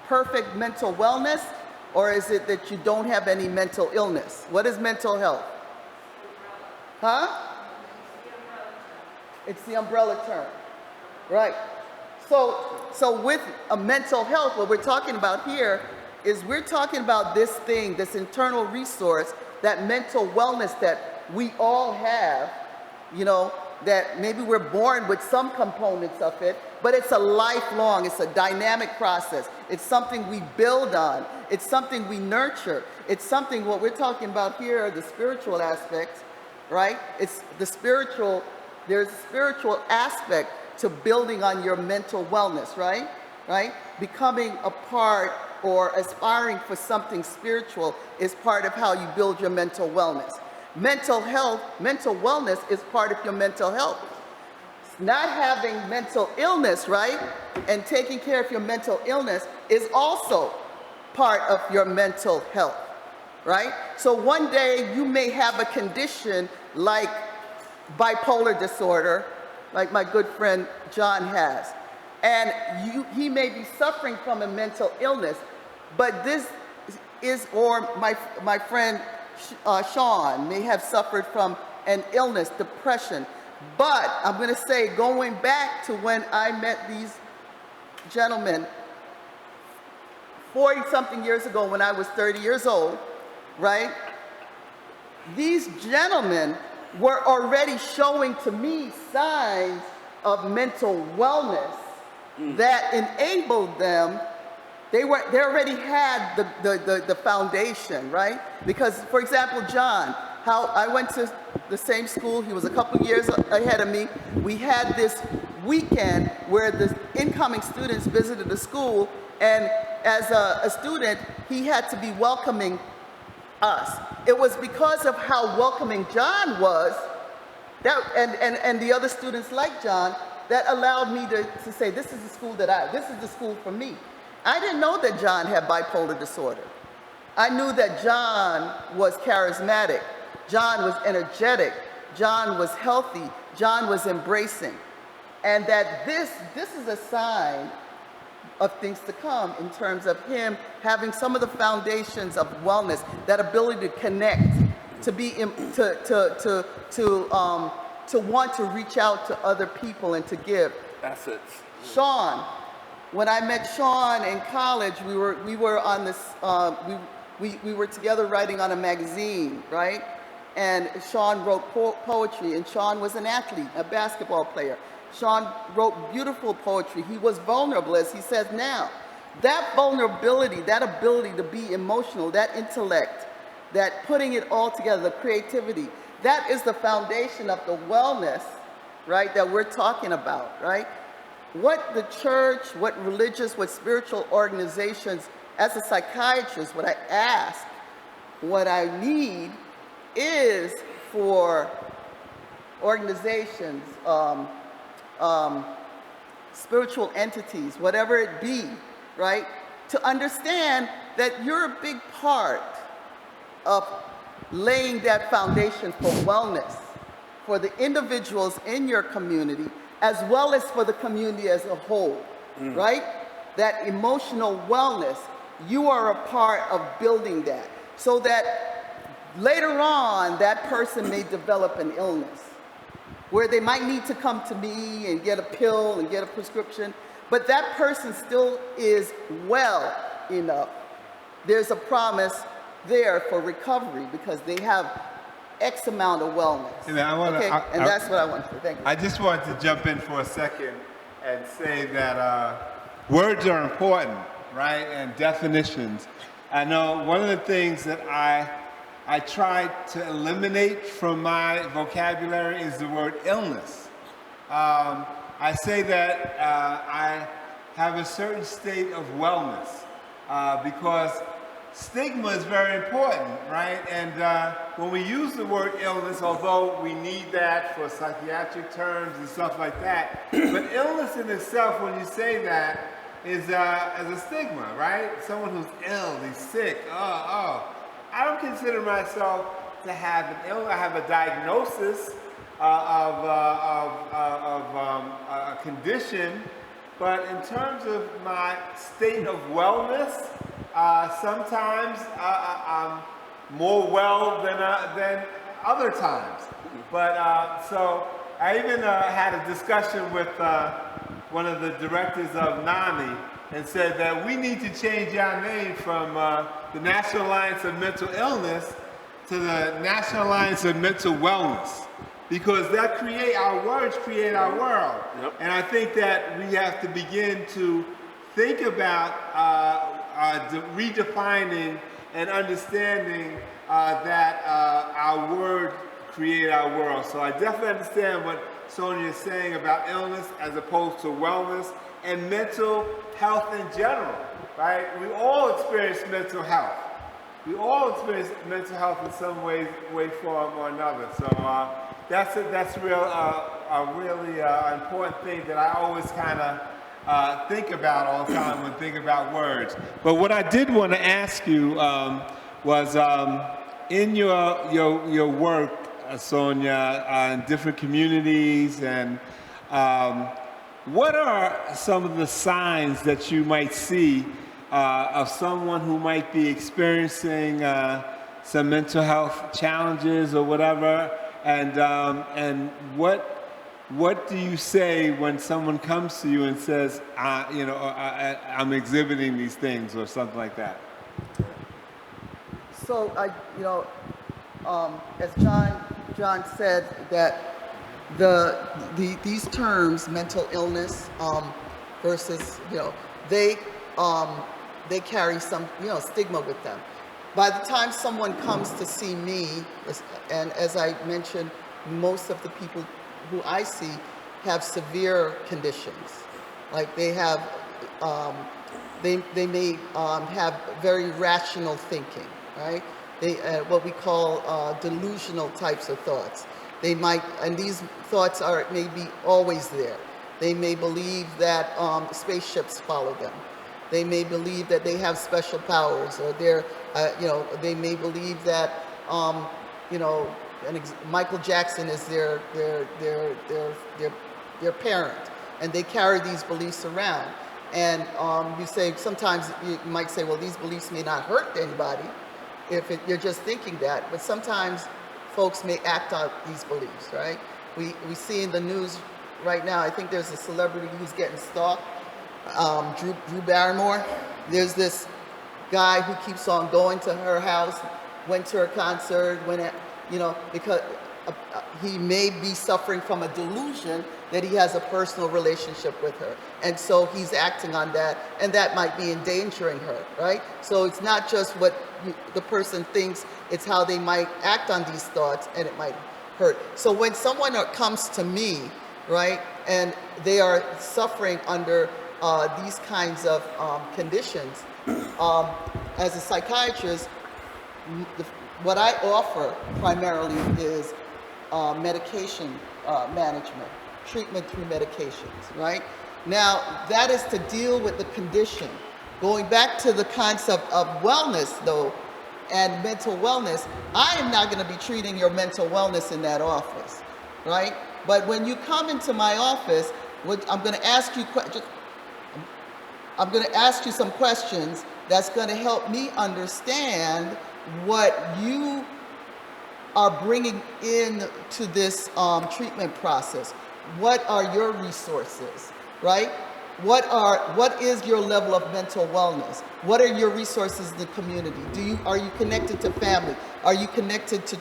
perfect mental wellness, or is it that you don't have any mental illness? What is mental health? Huh? It's the umbrella term, right? So with a mental health, what we're talking about here is we're talking about this thing, this internal resource, that mental wellness that we all have, that maybe we're born with some components of it, but it's a lifelong, it's a dynamic process. It's something we build on. It's something we nurture. It's something, what we're talking about here, the spiritual aspects, right? It's the spiritual, there's a spiritual aspect to building on your mental wellness, right? Right? Becoming a part or aspiring for something spiritual is part of how you build your mental wellness. Mental health, mental wellness is part of your mental health. Not having mental illness, right? And taking care of your mental illness is also part of your mental health, right? So one day you may have a condition like bipolar disorder, like my good friend John has. And he may be suffering from a mental illness, but this is, or my friend Shawn may have suffered from an illness, depression. But I'm going to say, going back to when I met these gentlemen 40-something years ago when I was 30 years old, right? These gentlemen were already showing to me signs of mental wellness that enabled them. They already had the foundation, right? Because, for example, John, how I went to the same school, he was a couple years ahead of me. We had this weekend where the incoming students visited the school, and as a student, he had to be welcoming us. It was because of how welcoming John was, that, and the other students like John, that allowed me to say, this is the school this is the school for me. I didn't know that John had bipolar disorder. I knew that John was charismatic, John was energetic, John was healthy, John was embracing. And that this is a sign of things to come in terms of him having some of the foundations of wellness, that ability to connect, to be to want to reach out to other people and to give. That's it. Shawn, when I met Shawn in college, we were on this we were together writing on a magazine, right? And Shawn wrote poetry, and Shawn was an athlete, a basketball player. Shawn wrote beautiful poetry. He was vulnerable, as he says now. That vulnerability, that ability to be emotional, that intellect, that putting it all together, the creativity, that is the foundation of the wellness, right, that we're talking about, right? What the church, what religious, what spiritual organizations, as a psychiatrist, what I ask, what I need is for organizations, spiritual entities, whatever it be, right, to understand that you're a big part of laying that foundation for wellness for the individuals in your community, as well as for the community as a whole, right? That emotional wellness, you are a part of building that, so that later on, that person may develop an illness where they might need to come to me and get a pill and get a prescription, but that person still is well enough. There's a promise there for recovery because they have X amount of wellness. And that's what I want to say. Thank you. I just wanted to jump in for a second and say that words are important, right? And definitions. I know one of the things that I try to eliminate from my vocabulary is the word illness. I say that I have a certain state of wellness because stigma is very important, right? And when we use the word illness, although we need that for psychiatric terms and stuff like that, but illness in itself, when you say that, is as a stigma, right? Someone who's ill, he's sick, I don't consider myself to have an illness. I have a diagnosis of a condition, but in terms of my state of wellness, sometimes I'm more well than other times. But so I even had a discussion with one of the directors of NAMI and said that we need to change our name from the National Alliance of Mental Illness to the National Alliance of Mental Wellness, because that our words create our world. Yep. And I think that we have to begin to think about redefining and understanding that our words create our world. So I definitely understand what Sonia is saying about illness as opposed to wellness and mental health in general, right? We all experience mental health. We all experience mental health in some way, form, or another. So that's a really important thing that I always kind of think about all the time when thinking about words. But what I did want to ask you was in your work, Sonia, in different communities, and what are some of the signs that you might see of someone who might be experiencing some mental health challenges or whatever, and what do you say when someone comes to you and says, I'm exhibiting these things or something like that? So as John said, that these terms, mental illness versus, they carry some, stigma with them. By the time someone comes to see me, and as I mentioned, most of the people who I see have severe conditions. Like they have, they may have very rational thinking, right? They, what we call delusional types of thoughts. They might, and these thoughts are maybe always there. They may believe that spaceships follow them. They may believe that they have special powers, or they're, you know, they may believe that, you know, Michael Jackson is their parent, and they carry these beliefs around. And you say, sometimes you might say, well, these beliefs may not hurt anybody if you're just thinking that, but sometimes folks may act out these beliefs, right? We see in the news right now, I think there's a celebrity who's getting stalked, Drew Barrymore. There's this guy who keeps on going to her house, went to her concert, you know, because he may be suffering from a delusion that he has a personal relationship with her. And so he's acting on that, and that might be endangering her, right? So it's not just what the person thinks, it's how they might act on these thoughts, and it might hurt. So when someone comes to me, right, and they are suffering under these kinds of conditions, as a psychiatrist, what I offer primarily is medication management, treatment through medications, right? Now, that is to deal with the condition. Going back to the concept of wellness, though, and mental wellness, I am not going to be treating your mental wellness in that office, right? But when you come into my office, I'm going to ask you some questions that's going to help me understand what you are bringing into this treatment process. What are your resources, right? What is your level of mental wellness? What are your resources in the community? Are you connected to family? Are you connected to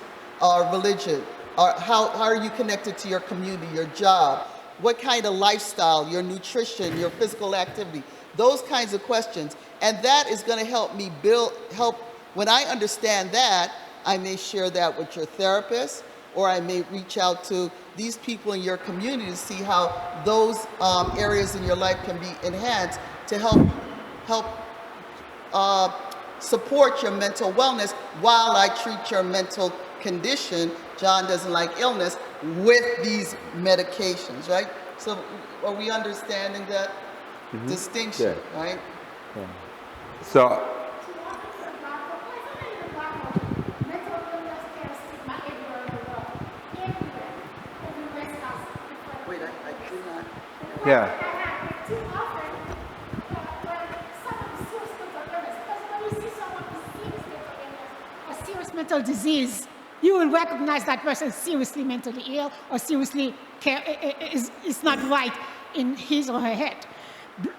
religion? How are you connected to your community, your job? What kind of lifestyle, your nutrition, your physical activity? Those kinds of questions. And that is going to help me when I understand that, I may share that with your therapist, or I may reach out to these people in your community to see how those areas in your life can be enhanced to help support your mental wellness while I treat your mental condition. John doesn't like illness, with these medications, right? So are we understanding that distinction, right? Yeah. So, yeah. A serious mental disease, you will recognize that person is seriously mentally ill or seriously is not right in his or her head.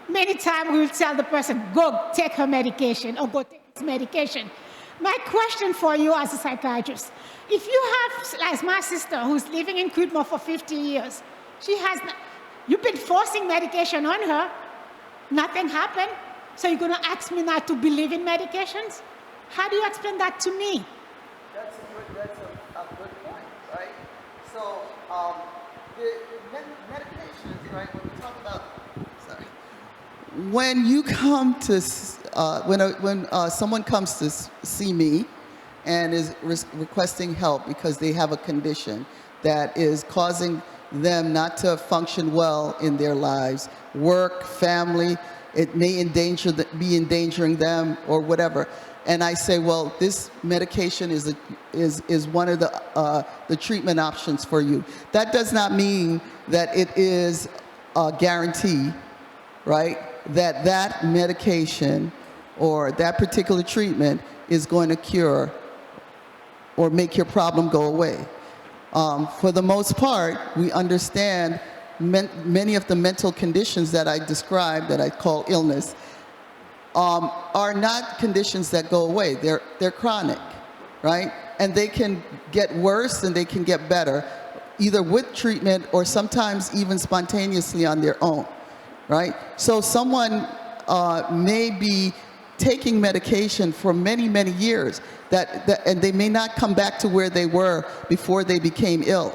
Many times we will tell the person, go take her medication or go take his medication. My question for you as a psychiatrist, if you have, as my sister who's living in Creedmoor for 50 years, you've been forcing medication on her, nothing happened, so you're going to ask me not to believe in medications? How do you explain that to me? That's a good point, right? So the medications, right, when we talk about, when you come to, when someone comes to see me and is requesting help because they have a condition that is causing them not to function well in their lives, work, family, it may be endangering them or whatever. And I say, well, this medication is one of the treatment options for you. That does not mean that it is a guarantee, right? That medication or that particular treatment is going to cure or make your problem go away. For the most part, we understand many of the mental conditions that I described, that I call illness, are not conditions that go away. They're chronic, right? And they can get worse and they can get better, either with treatment or sometimes even spontaneously on their own, right? So someone may be taking medication for many, many years, and they may not come back to where they were before they became ill,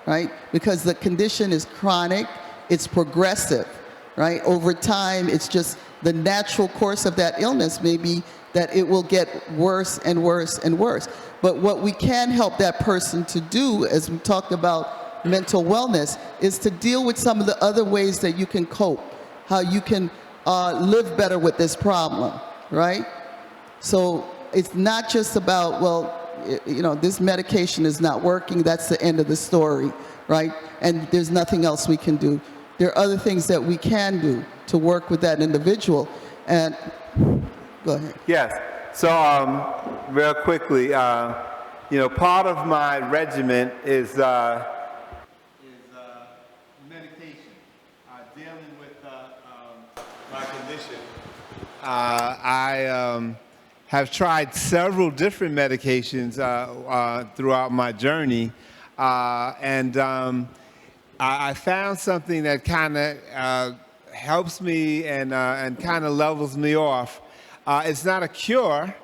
right? Because the condition is chronic, it's progressive, right? Over time, it's just the natural course of that illness may be that it will get worse and worse and worse. But what we can help that person to do, as we talked about mental wellness, is to deal with some of the other ways that you can cope, how you can live better with this problem, right? So it's not just about, well, you know, this medication is not working, that's the end of the story, right? And there's nothing else we can do. There are other things that we can do to work with that individual. And go ahead. Yes. So real quickly, you know, part of my regimen is medication, dealing with my condition. I have tried several different medications throughout my journey, and I found something that kind of helps me and kind of levels me off. It's not a cure,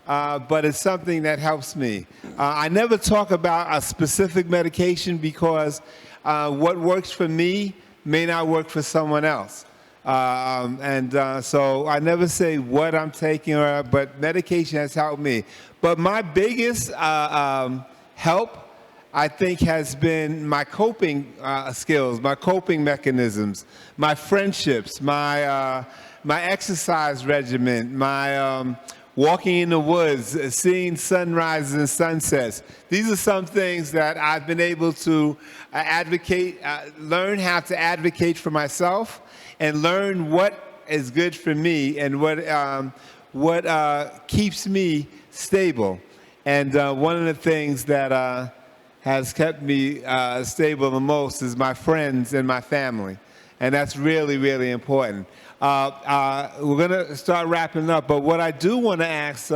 but it's something that helps me. I never talk about a specific medication because what works for me may not work for someone else. So I never say what I'm taking, but medication has helped me. But my biggest help, I think, has been my coping skills, my coping mechanisms, my friendships, my exercise regimen, my walking in the woods, seeing sunrises and sunsets. These are some things that I've been able to learn how to advocate for myself, and learn what is good for me and what keeps me stable. And one of the things that has kept me stable the most is my friends and my family. And that's really, really important. We're going to start wrapping up, but what I do want to ask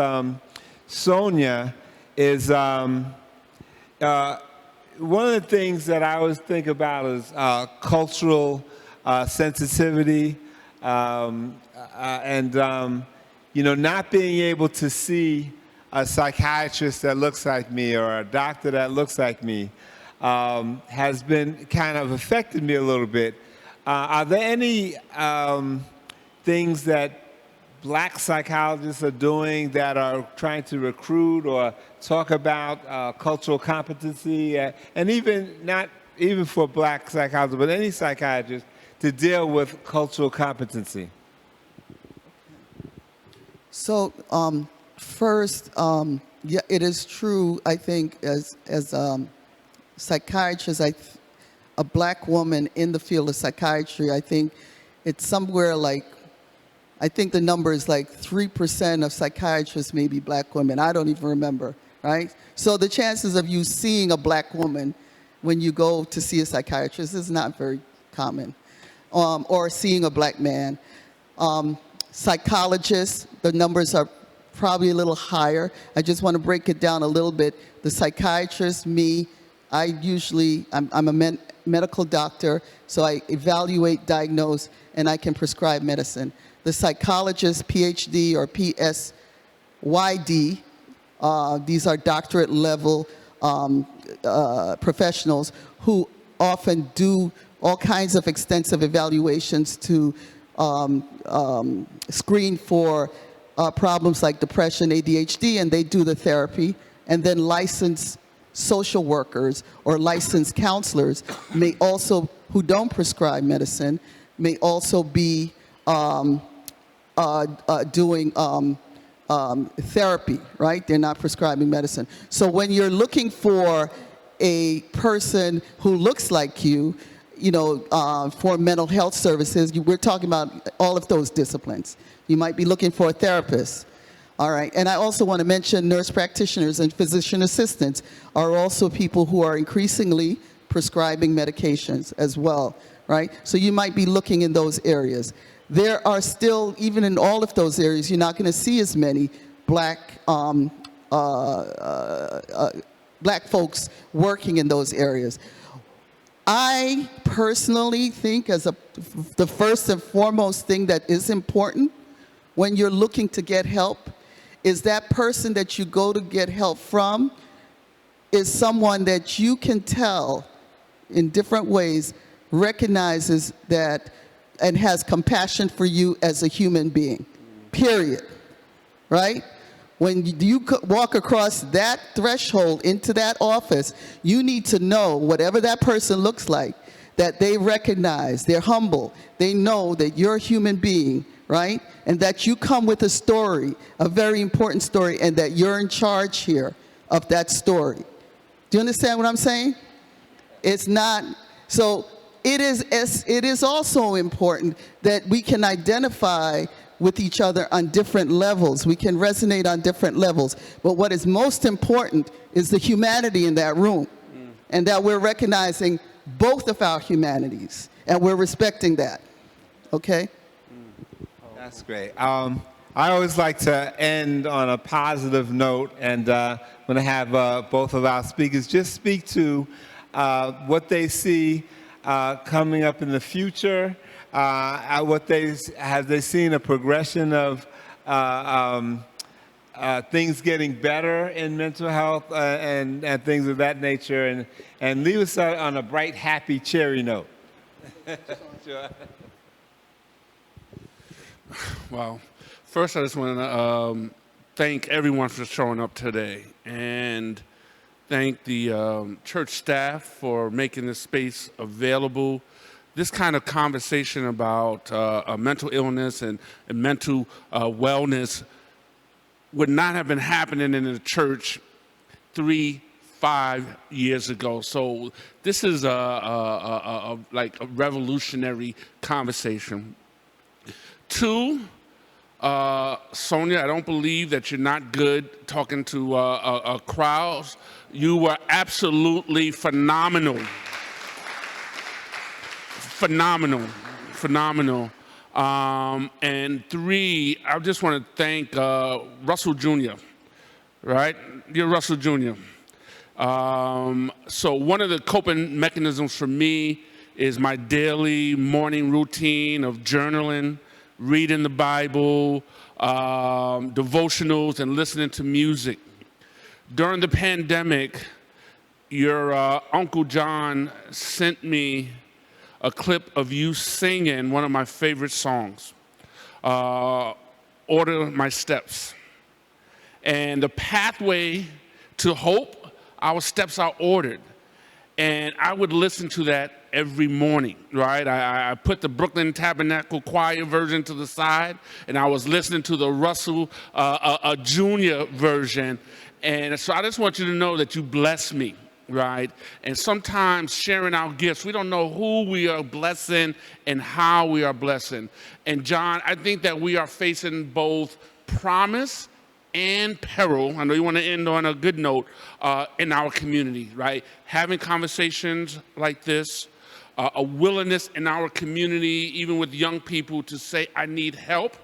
Sonia is one of the things that I always think about is cultural sensitivity, and you know, not being able to see a psychiatrist that looks like me or a doctor that looks like me has been kind of affected me a little bit. Are there any things that black psychologists are doing that are trying to recruit or talk about cultural competency, and not even for black psychologists, but any psychiatrist, to deal with cultural competency? So first, yeah, it is true, I think, as psychiatrists, a black woman in the field of psychiatry, I think it's somewhere like, I think the number is like 3% of psychiatrists may be black women. I don't even remember, right? So the chances of you seeing a black woman when you go to see a psychiatrist is not very common. Or seeing a black man. Psychologists, the numbers are probably a little higher. I just want to break it down a little bit. The psychiatrist, me, I'm a medical doctor, so I evaluate, diagnose, and I can prescribe medicine. The psychologist, PhD or PSYD, these are doctorate level professionals who often do all kinds of extensive evaluations to screen for problems like depression, ADHD, and they do the therapy. And then licensed social workers or licensed counselors may also, who don't prescribe medicine, may also be doing therapy, right? They're not prescribing medicine. So when you're looking for a person who looks like you, you know, for mental health services, we're talking about all of those disciplines. You might be looking for a therapist. All right, and I also want to mention nurse practitioners and physician assistants are also people who are increasingly prescribing medications as well, right? So you might be looking in those areas. There are still, even in all of those areas, you're not going to see as many black folks working in those areas. I personally think the first and foremost thing that is important when you're looking to get help is that person that you go to get help from is someone that you can tell in different ways, recognizes that and has compassion for you as a human being, period, right? When you walk across that threshold into that office, you need to know, whatever that person looks like, that they recognize, they're humble, they know that you're a human being, right? And that you come with a story, a very important story, and that you're in charge here of that story. Do you understand what I'm saying? It's not, so it is also important that we can identify with each other on different levels. We can resonate on different levels. But what is most important is the humanity in that room, and that we're recognizing both of our humanities, and we're respecting that, okay? That's great. I always like to end on a positive note, and I'm going to have both of our speakers just speak to what they see coming up in the future. Have they seen a progression of things getting better in mental health and things of that nature, and leave us on a bright, happy, cheery note. Sure. Well, first I just want to thank everyone for showing up today, and thank the church staff for making this space available. This kind of conversation about mental illness and mental wellness would not have been happening in the church 3-5 years ago. So this is like a revolutionary conversation. 2, Sonia, I don't believe that you're not good talking to crowds. You were absolutely phenomenal. Phenomenal. And 3, I just want to thank Russell Jr., right? You're Russell Jr. So one of the coping mechanisms for me is my daily morning routine of journaling, reading the Bible, devotionals, and listening to music. During the pandemic, your Uncle John sent me a clip of you singing one of my favorite songs, Order My Steps. And the pathway to hope, our steps are ordered. And I would listen to that every morning, right? I put the Brooklyn Tabernacle Choir version to the side, and I was listening to the Russell Jr. version. And so I just want you to know that you bless me, right? And sometimes sharing our gifts, we don't know who we are blessing and how we are blessing. And John, I think that we are facing both promise and peril. I know you want to end on a good note in our community, right? Having conversations like this, a willingness in our community, even with young people, to say, I need help.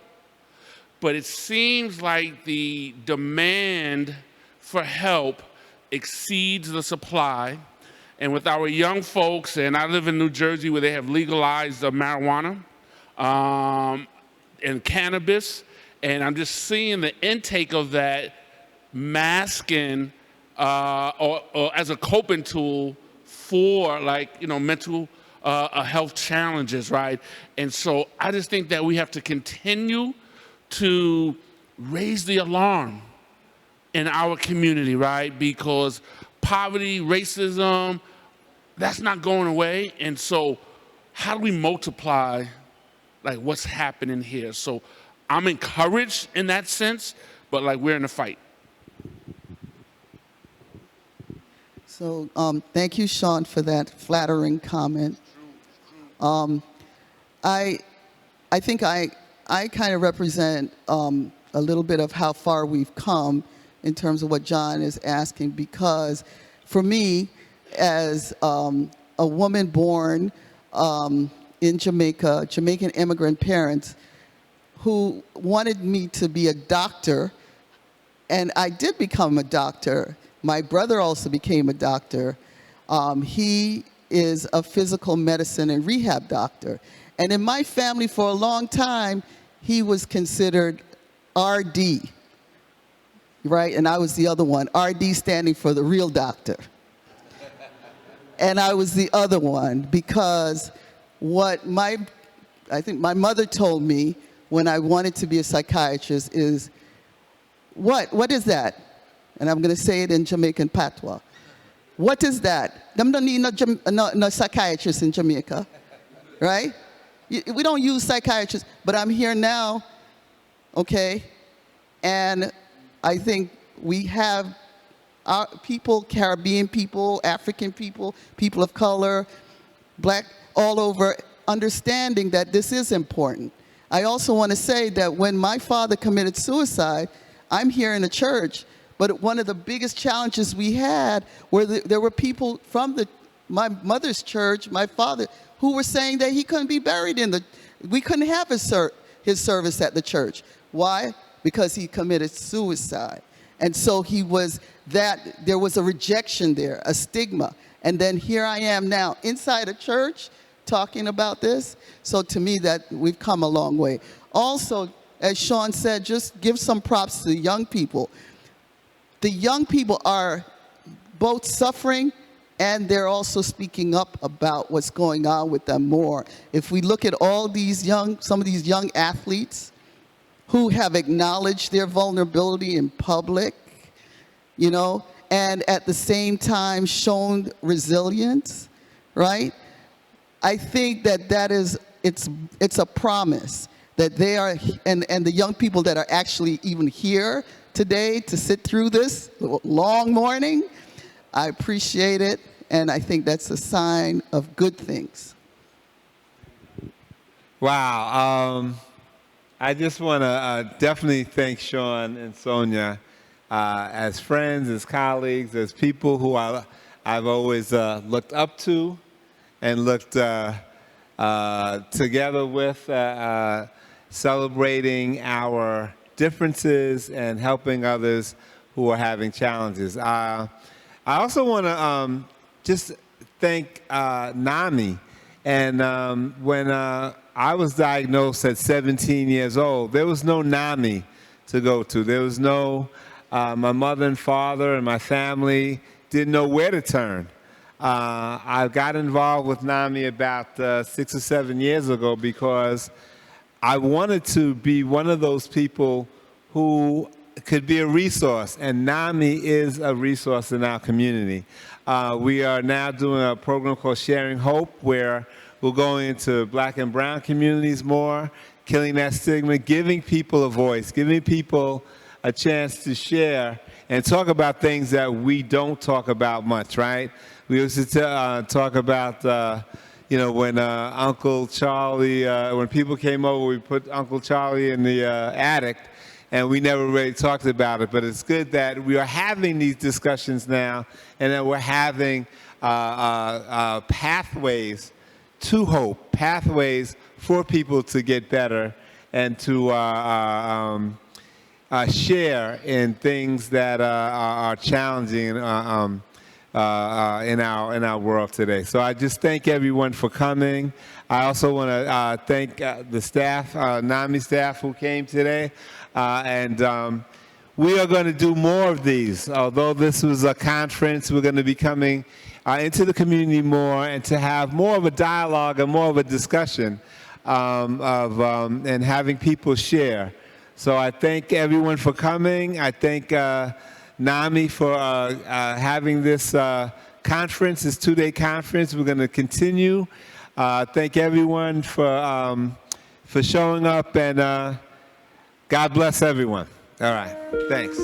But it seems like the demand for help exceeds the supply. And with our young folks, and I live in New Jersey where they have legalized marijuana and cannabis, and I'm just seeing the intake of that masking or as a coping tool for, like, mental health challenges, right? And so I just think that we have to continue to raise the alarm in our community, right? Because poverty, racism, that's not going away. And so how do we multiply, like, what's happening here? So I'm encouraged in that sense, but, like, we're in a fight. So thank you, Shawn, for that flattering comment. I think I kind of represent a little bit of how far we've come in terms of what John is asking, because for me, as a woman born in Jamaica, Jamaican immigrant parents who wanted me to be a doctor, and I did become a doctor. My brother also became a doctor. He is a physical medicine and rehab doctor. And in my family for a long time, he was considered RD, right? And I was the other one, RD standing for the real doctor. and I was the other one, because what I think my mother told me when I wanted to be a psychiatrist is, what is that? And I'm going to say it in Jamaican patois. What is that? Them don't need no psychiatrist in Jamaica, right? We don't use psychiatrists, but I'm here now, okay? And I think we have our people, Caribbean people, African people, people of color, black, all over, understanding that this is important. I also want to say that when my father committed suicide, I'm here in the church, but one of the biggest challenges we had were there were people from my mother's church, my father, who were saying that he couldn't be buried we couldn't have his service at the church. Why? Because he committed suicide. And so there was a rejection there, a stigma. And then here I am now inside a church talking about this. So to me, that we've come a long way. Also, as Shawn said, just give some props to the young people. The young people are both suffering and they're also speaking up about what's going on with them more. If we look at some of these young athletes who have acknowledged their vulnerability in public, you know, and at the same time shown resilience, right? I think it's a promise that they are, and the young people that are actually even here today to sit through this long morning, I appreciate it, and I think that's a sign of good things. Wow. I just want to definitely thank Shawn and Sonia as friends, as colleagues, as people who I've always looked up to and looked together with, celebrating our differences and helping others who are having challenges. I also want to just thank NAMI. And when I was diagnosed at 17 years old, there was no NAMI to go to. There was no, my mother and father and my family didn't know where to turn. I got involved with NAMI about 6 or 7 years ago because I wanted to be one of those people who could be a resource, and NAMI is a resource in our community. We are now doing a program called Sharing Hope, where we're going into black and brown communities more, killing that stigma, giving people a voice, giving people a chance to share and talk about things that we don't talk about much, right? We used to talk about, you know, when Uncle Charlie, when people came over, we put Uncle Charlie in the attic, and we never really talked about it. But it's good that we are having these discussions now, and that we're having pathways to hope, pathways for people to get better and to share in things that are challenging in our world today. So I just thank everyone for coming. I also want to thank the staff, NAMI staff who came today. And we are going to do more of these. Although this was a conference, we're going to be coming into the community more and to have more of a dialogue and more of a discussion and having people share. So I thank everyone for coming. I thank NAMI for having this conference, this two-day conference. We're going to continue. Thank everyone for showing up, and God bless everyone. All right, thanks.